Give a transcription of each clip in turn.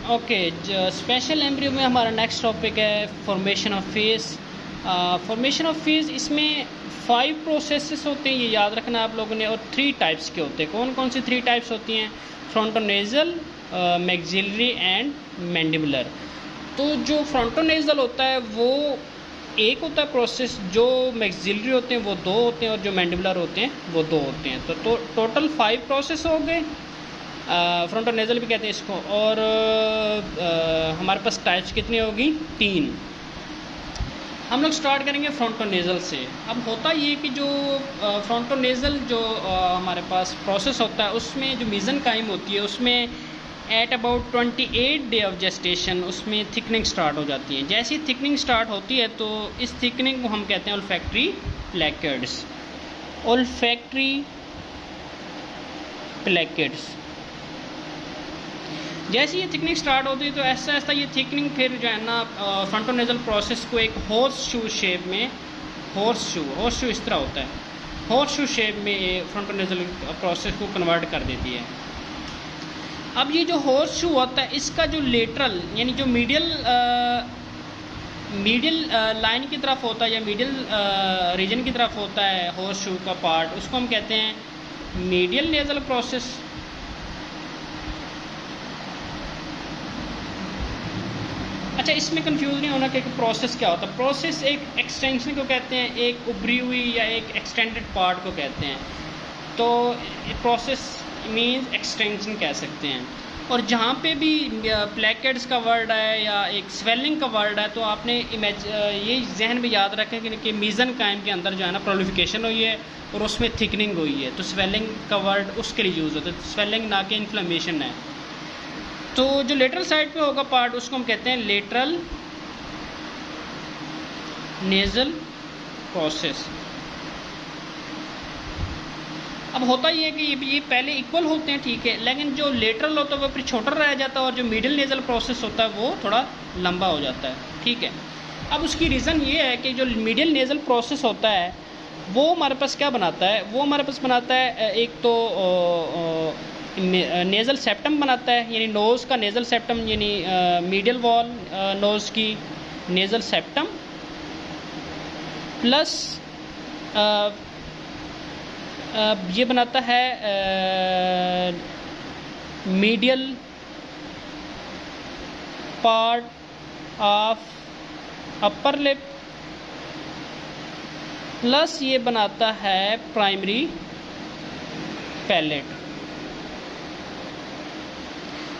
Okay, special embryo में हमारा next topic है formation of face. Formation of face, इसमें 5 प्रोसेसेस होते हैं, ये याद रखना आप लोगों ने, और 3 टाइप्स के होते हैं। कौन कौन सी 3 टाइप्स होती हैं? Frontonasal, maxillary and mandibular. तो जो फ्रंटोनेजल होता है वो एक होता है प्रोसेस, जो मैक्सिलरी होते हैं वो 2 होते हैं, और जो मैंडिबुलर होते हैं वो 2 होते हैं। तो टोटल 5 प्रोसेस हो गए, फ्रंटोनेजल भी कहते हैं इसको। और हमारे पास टाइप्स कितनी होगी? 3। हम लोग स्टार्ट करेंगे फ्रंटोनेजल से। अब होता ये कि जो फ्रंटोनेजल जो हमारे पास प्रोसेस होता है, उसमें जो मीज़ेनकाइम होती है उसमें at about 28 day of gestation उसमें थिकनिंग स्टार्ट हो जाती है। जैसे ही थिकनिंग स्टार्ट होती है तो इस थिकनिंग को हम कहते हैं ओल्फैक्टरी प्लैकेट्स। ओल्फैक्टरी प्लैकेट्स, जैसे ये थिकनिंग स्टार्ट होती है तो ऐसा ऐसा ये थिकनिंग फिर जो है ना फ्रंटोनेजल प्रोसेस को एक हॉर्स शू शेप में, हॉर्स शू इस तरह होता है, हॉर्स शू शेप में ये फ्रंटोनेजल प्रोसेस को कन्वर्ट कर देती है। अब ये जो हॉर्स शू होता है, इसका जो लेटरल यानी जो मीडियल लाइन की तरफ होता है या मीडियल रीजन की तरफ होता है हॉर्स शू का पार्ट, उसको हम कहते हैं मीडियल नेजल प्रोसेस। अच्छा, इसमें कंफ्यूज नहीं होना कि प्रोसेस क्या होता है। प्रोसेस एक एक्सटेंशन को कहते हैं, एक उभरी हुई या एक एक्सटेंडेड पार्ट को कहते हैं। तो प्रोसेस मीन्स एक्सटेंशन कह सकते हैं। और जहाँ पे भी प्लैकेट्स का वर्ड है या एक स्वेलिंग का वर्ड है, तो आपने ये जहन में याद रखें कि मीज़ेनकाइम के अंदर जो है ना प्रोलिफिकेशन हुई है और उसमें थिकनिंग हुई है, तो स्वेलिंग का वर्ड उसके लिए यूज़ होता है। स्वेलिंग ना कि इन्फ्लेमेशन है। तो जो लेटरल साइड पे होगा पार्ट, उसको हम कहते हैं लेटरल नेजल प्रोसेस। अब होता ये है कि ये पहले इक्वल होते हैं, ठीक है, लेकिन जो लेटरल होता है वो फिर छोटा रह जाता है और जो मिडिल नेजल प्रोसेस होता है वो थोड़ा लंबा हो जाता है, ठीक है। अब उसकी रीज़न ये है कि जो मिडिल नेजल प्रोसेस होता है वो हमारे पास क्या बनाता है? वो हमारे पास बनाता है एक तो नेज़ल सेप्टम बनाता है, यानी नोज़ का नेज़ल सेप्टम, यानी मीडियल वॉल नोज़ की नेज़ल सेप्टम, प्लस ये बनाता है medial part of upper lip, plus ये बनाता है प्राइमरी पैलेट।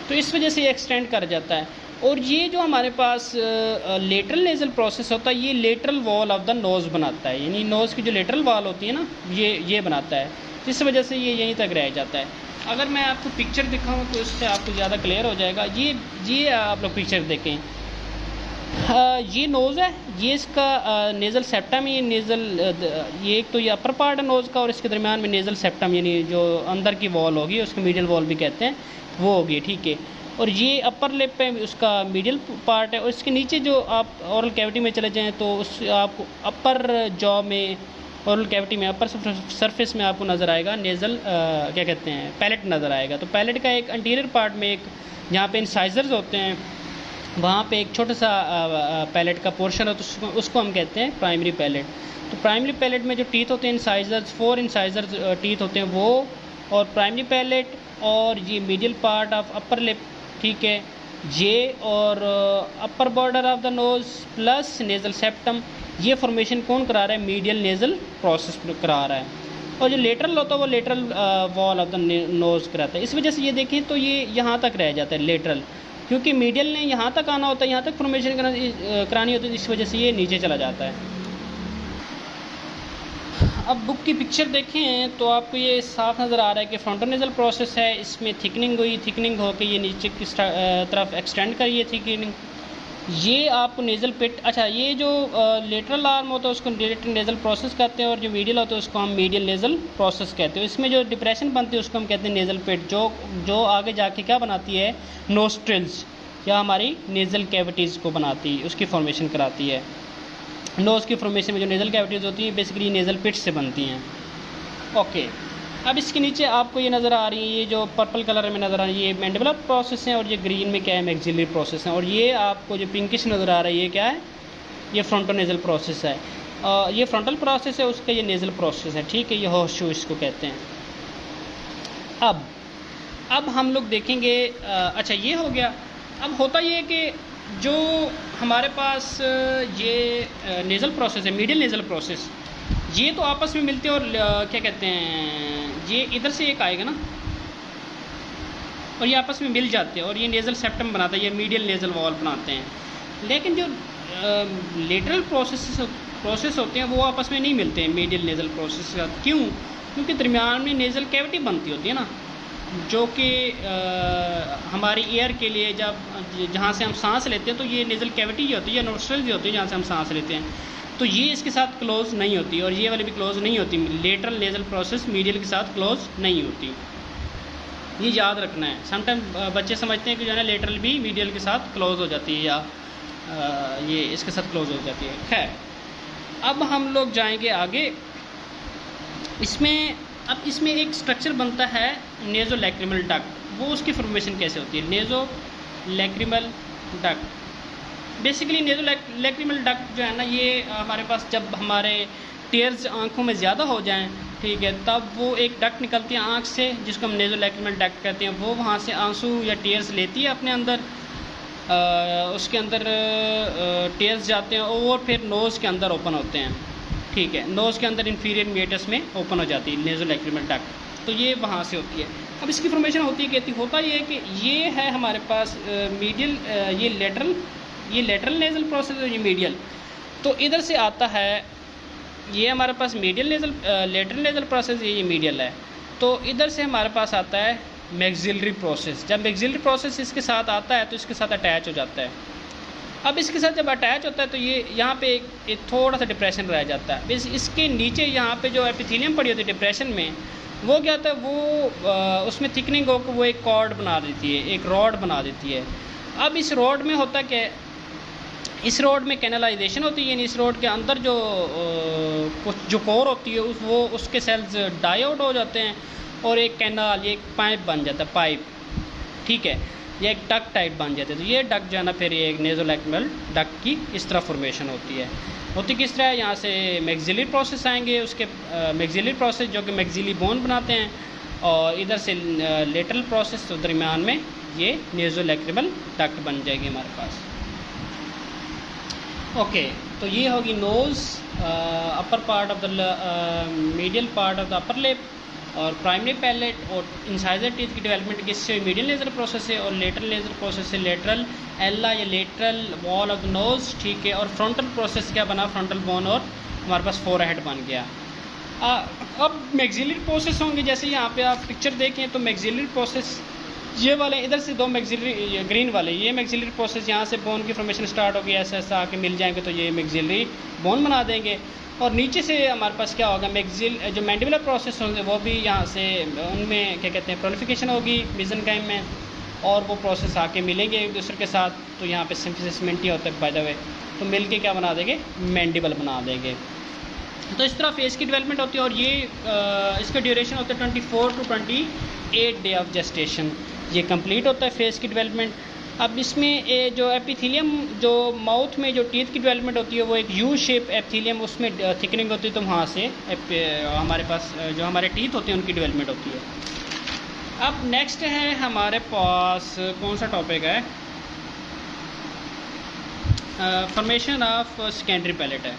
तो इस वजह से ये एक्सटेंड कर जाता है। और ये जो हमारे पास लेटरल नेजल प्रोसेस होता है, ये lateral wall of the nose बनाता है, यानी नोज़ की जो लेटरल वॉल होती है ना, ये बनाता है, जिस वजह से ये यहीं तक रह जाता है। अगर मैं आपको पिक्चर दिखाऊं तो इससे आपको ज़्यादा क्लियर हो जाएगा। ये आप लोग पिक्चर देखें, ये नोज़ है, ये इसका नेज़ल सेप्टम, ये नेज़ल, ये एक तो ये अपर पार्ट है नोज़ का, और इसके दरमियान में नेज़ल सेप्टम यानी जो अंदर की वॉल होगी उसको मीडियल वॉल भी कहते हैं, वो होगी, ठीक है। और ये अपर लिप पे उसका मीडियल पार्ट है, और इसके नीचे जो आप ओरल कैविटी में चले जाएं तो उस आपको अपर जॉ में, ओरल कैविटी में अपर सरफेस में आपको नज़र आएगा नेज़ल क्या कहते हैं, पैलेट नज़र आएगा। तो पैलेट का एक अंटीरियर पार्ट में एक जहाँ पे इंसाइजर्स होते हैं, वहाँ पे एक छोटा सा पैलेट का पोर्शन है, तो उसको हम कहते हैं प्राइमरी पैलेट। तो प्राइमरी पैलेट में जो टीथ होते हैं इंसाइजर्स, 4 इंसाइजर्स टीथ होते हैं वो, और प्राइमरी पैलेट, और ये medial part of upper lip, ठीक है, ये, और upper border of the nose plus nasal septum, ये फॉर्मेशन कौन करा रहा है? मीडियल नेज़ल प्रोसेस करा रहा है। और जो लेटरल होता है वो lateral wall of the nose कराता है। इस वजह से ये देखें तो ये यहाँ तक रह जाता है लेटरल, क्योंकि मीडियल ने यहाँ तक आना होता है, यहाँ तक फॉर्मेशन करानी होती है, इस वजह से ये नीचे चला जाता है। अब बुक की पिक्चर देखें तो आपको ये साफ नज़र आ रहा है कि फ्रंटोनेजल प्रोसेस है, इसमें थिकनिंग हुई, थिकनिंग होकर ये नीचे की तरफ एक्सटेंड करी है थिकनिंग। ये आपको नेज़ल पिट, अच्छा, ये जो लेटरल आर्म होता है उसको लेटरल नेज़ल प्रोसेस कहते हैं, और जो मीडियल होता है उसको हम मीडियल नेज़ल प्रोसेस कहते हैं। इसमें जो डिप्रेशन बनती है उसको हम कहते हैं नेज़ल पिट, जो आगे जाके क्या बनाती है? नोस्ट्रिल्स या हमारी नेज़ल कैविटीज़ को बनाती है, उसकी फॉर्मेशन कराती है। नोज़ की फॉर्मेशन में जो नेज़ल कैविटीज़ होती हैं बेसिकली नेज़ल पिट्स से बनती हैं। ओके, अब इसके नीचे आपको ये नज़र आ रही है, ये जो पर्पल कलर में नज़र आ रही है ये मैंडिबुलर प्रोसेस है, और ये ग्रीन में क्या है मैक्सिलरी प्रोसेस है, और ये आपको जो पिंकिश नज़र आ रहा है ये क्या है, ये फ्रंटोनेजल प्रोसेस है। ये फ्रंटल प्रोसेस है, उसका ये नेज़ल प्रोसेस है, ठीक है, ये हॉर्सशू इसको कहते हैं। अब हम लोग देखेंगे, अच्छा ये हो गया। अब होता ये है कि जो हमारे पास ये नेज़ल प्रोसेस है, मीडियल नेज़ल प्रोसेस, ये तो आपस में मिलते हैं और क्या कहते हैं, ये इधर से एक आएगा ना और ये आपस में मिल जाते हैं और ये नेज़ल सेप्टम बनाता है, ये मीडियल नेज़ल वॉल बनाते हैं। लेकिन जो लेटरल प्रोसेस होते हैं वो आपस में नहीं मिलते हैं मीडियल नेज़ल प्रोसेस का। क्यों? क्योंकि दरमियान में नेज़ल कैविटी बनती होती है ना, जो कि हमारी एयर के लिए जहाँ से हम सांस लेते हैं, तो ये नेज़ल कैविटी जो होती है, नोस्ट्रल जो होती है जहाँ से हम सांस लेते हैं, तो ये इसके साथ क्लोज नहीं होती और ये वाली भी क्लोज नहीं होती। लेटरल नेज़ल प्रोसेस मीडियल के साथ क्लोज नहीं होती, ये याद रखना है। समटाइम बच्चे समझते हैं कि जो है ना लेटरल भी मीडियल के साथ क्लोज हो जाती है या ये इसके साथ क्लोज हो जाती है। खैर, अब हम लोग जाएंगे आगे। अब इसमें एक स्ट्रक्चर बनता है नेज़ोलैक्रिमल डक्ट। वो उसकी फॉर्मेशन कैसे होती है? नेज़ोलैक्रिमल डक्ट, बेसिकली नेज़ोलैक्रिमल डक्ट जो है ना, ये हमारे पास जब हमारे टेयर्स आँखों में ज़्यादा हो जाएं, ठीक है, तब वो एक डक्ट निकलती है आँख से जिसको हम नेज़ोलैक्रिमल डक्ट कहते हैं। वो वहाँ से आंसू या टेयर्स लेती है अपने अंदर, उसके अंदर टेयर्स जाते हैं और फिर नोज़ के अंदर ओपन होते हैं, ठीक है, नोज़ के अंदर इंफीरियर मीटस में ओपन हो जाती है नेज़ोलैक्रिमल डक्ट। तो ये वहाँ से होती है। अब इसकी फॉर्मेशन होती है, कहती होता ये है कि ये है हमारे पास मीडियल, ये लेटरल नेज़ल प्रोसेस है, ये मीडियल। तो इधर से आता है, ये हमारे पास medial nasal, lateral nasal process, ये मीडियल है। तो इधर से हमारे पास आता है मैक्सिलरी प्रोसेस। जब मैक्सिलरी प्रोसेस इसके साथ आता है तो इसके साथ अटैच हो जाता है। अब इसके साथ जब अटैच होता है तो ये यहाँ पे एक थोड़ा सा डिप्रेशन रह जाता है। इसके नीचे यहाँ पे जो एपिथेलियम पड़ी होती है डिप्रेशन में, वो क्या होता है, वो उसमें थिकनिंग होकर वो एक कॉर्ड बना देती है, एक रॉड बना देती है। अब इस रॉड में होता क्या, इस रोड में कैनलाइजेशन होती है, यानी इस रोड के अंदर जो कोर होती है वो उसके सेल्स डाई आउट हो जाते हैं और एक कैनाल, ये एक पाइप बन जाता है, पाइप, ठीक है, ये एक डक्ट टाइप बन जाते हैं। तो ये डक्ट जो है ना, फिर ये एक नेज़ोलैक्रिमल डक्ट की इस तरह फॉर्मेशन होती किस तरह है, यहाँ से मैक्सिलरी प्रोसेस आएंगे, उसके मैक्सिलरी प्रोसेस जो कि मैक्सिली बोन बनाते हैं, और इधर से लेटरल प्रोसेस, तो दरमियान में ये नेज़ोलैक्रिमल डक्ट बन जाएगी हमारे पास। ओके, तो ये होगी nose, upper part of the medial part of the upper lip, और प्राइमरी पैलेट और इंसाइजर टीथ की डेवलपमेंट किससे, मीडियल नेज़ल प्रोसेस से, और लेटरल नेज़ल प्रोसेस से लेटरल एल्ला या lateral wall of the nose, ठीक है। और फ्रंटल प्रोसेस क्या बना, फ्रंटल बोन, और हमारे पास फोरहेड बन गया। अब मैक्सिलरी प्रोसेस होंगे, जैसे यहाँ पे आप पिक्चर देखें तो मैक्सिलरी प्रोसेस ये वाले, इधर से दो मैक्सिलरी ग्रीन वाले, ये मैक्सिलरी प्रोसेस, यहाँ से बोन की फॉर्मेशन स्टार्ट होगी, ऐसा ऐसा आके मिल जाएंगे तो ये मैक्सिलरी बोन बना देंगे। और नीचे से हमारे पास क्या होगा, जो मैंडिबुलर प्रोसेस होंगे वो भी यहाँ से, उनमें क्या कहते हैं, प्रोलिफिकेशन होगी मेसेनकाइम में, और वो प्रोसेस आके मिलेंगे एक दूसरे के साथ। तो यहाँ पे सिंफिसिस मेंटी होता है बाय द वे, तो मिल के क्या बना देंगे, मैंडिबल बना देंगे। तो इस तरह फेस की डेवलपमेंट होती है, और ये इसका ड्यूरेशन होता है 24 to 28 डे ऑफ जेस्टेशन, ये कंप्लीट होता है फेस की डेवलपमेंट। अब इसमें जो एपिथेलियम, जो माउथ में जो टीथ की डेवलपमेंट होती है, वो एक यू शेप एपिथेलियम, उसमें थिकनिंग होती है, तो वहाँ से हमारे पास जो हमारे टीथ होते हैं उनकी डेवलपमेंट होती है। अब नेक्स्ट है हमारे पास कौन सा टॉपिक है, फॉर्मेशन ऑफ सेकेंडरी पैलेट है।